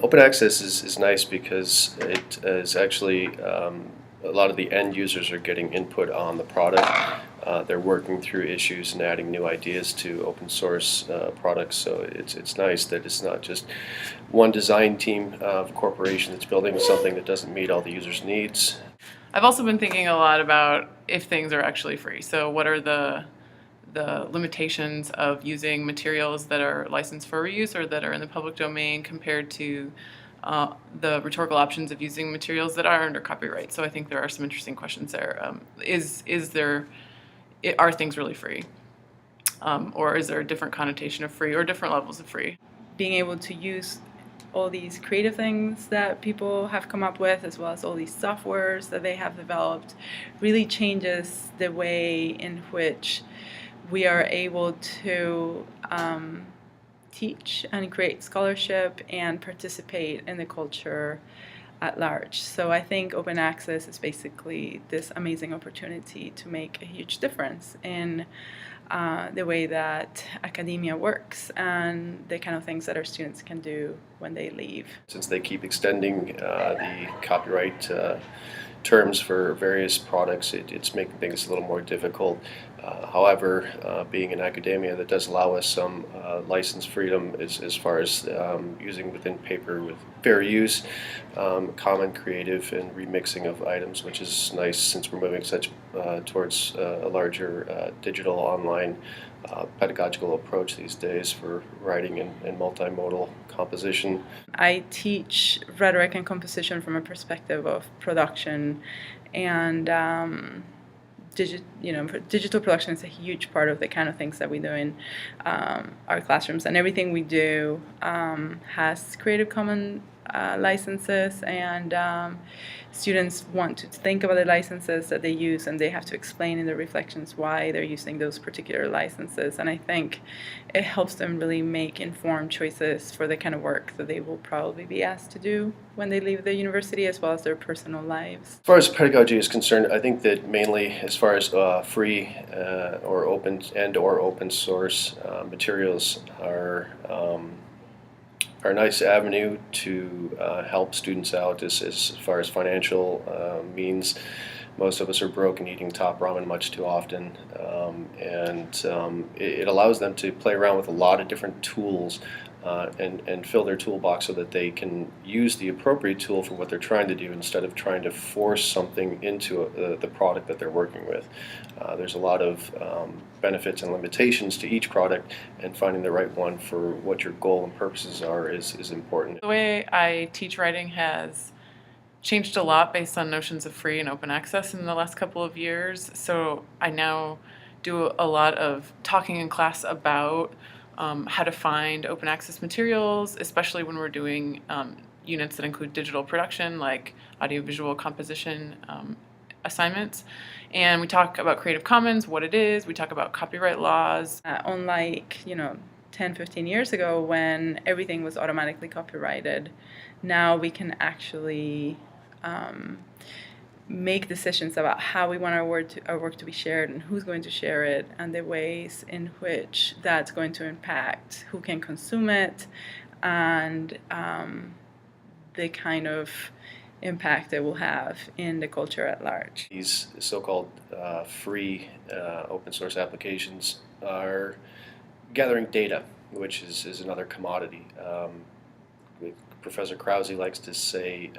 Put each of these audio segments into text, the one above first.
Open access is nice because it is actually a lot of the end users are getting input on the product. They're working through issues and adding new ideas to open source products, so it's nice that it's not just one design team of a corporation that's building something that doesn't meet all the users' needs. I've also been thinking a lot about if things are actually free. So what are the limitations of using materials that are licensed for reuse or that are in the public domain compared to the rhetorical options of using materials that are under copyright. So I think there are some interesting questions there. Are things really free? Or is there a different connotation of free or different levels of free? Being able to use all these creative things that people have come up with, as well as all these softwares that they have developed, really changes the way in which we are able to teach and create scholarship and participate in the culture at large. So I think open access is basically this amazing opportunity to make a huge difference in the way that academia works and the kind of things that our students can do when they leave. Since they keep extending the copyright terms for various products, it's making things a little more difficult. However, being in academia, that does allow us some license freedom as far as using within paper with fair use, common creative and remixing of items, which is nice since we're moving such towards a larger digital online pedagogical approach these days for writing and multimodal composition. I teach rhetoric and composition from a perspective of production, and digital production is a huge part of the kind of things that we do in our classrooms, and everything we do has Creative Commons licenses, and students want to think about the licenses that they use, and they have to explain in the reflections why they're using those particular licenses, and I think it helps them really make informed choices for the kind of work that they will probably be asked to do when they leave the university, as well as their personal lives. As far as pedagogy is concerned, I think that mainly as far as free or open source materials are a nice avenue to help students out as far as financial means. Most of us are broke and eating top ramen much too often, and it allows them to play around with a lot of different tools and fill their toolbox so that they can use the appropriate tool for what they're trying to do instead of trying to force something into the product that they're working with. There's a lot of benefits and limitations to each product, and finding the right one for what your goal and purposes are is important. The way I teach writing has changed a lot based on notions of free and open access in the last couple of years. So I now do a lot of talking in class about how to find open access materials, especially when we're doing units that include digital production, like audiovisual composition assignments. And we talk about Creative Commons, what it is, we talk about copyright laws. Unlike 10, 15 years ago when everything was automatically copyrighted, now we can actually make decisions about how we want our work to be shared and who's going to share it, and the ways in which that's going to impact who can consume it, and the kind of impact it will have in the culture at large. These so-called free open source applications are gathering data, which is another commodity. Professor Krause likes to say,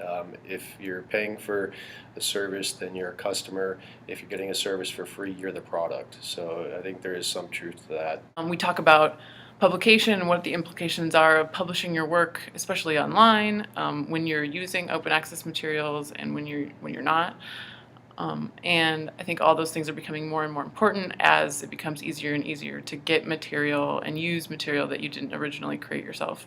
if you're paying for a service, then you're a customer. If you're getting a service for free, you're the product. So I think there is some truth to that. We talk about publication and what the implications are of publishing your work, especially online, when you're using open access materials and when you're not. And I think all those things are becoming more and more important as it becomes easier and easier to get material and use material that you didn't originally create yourself.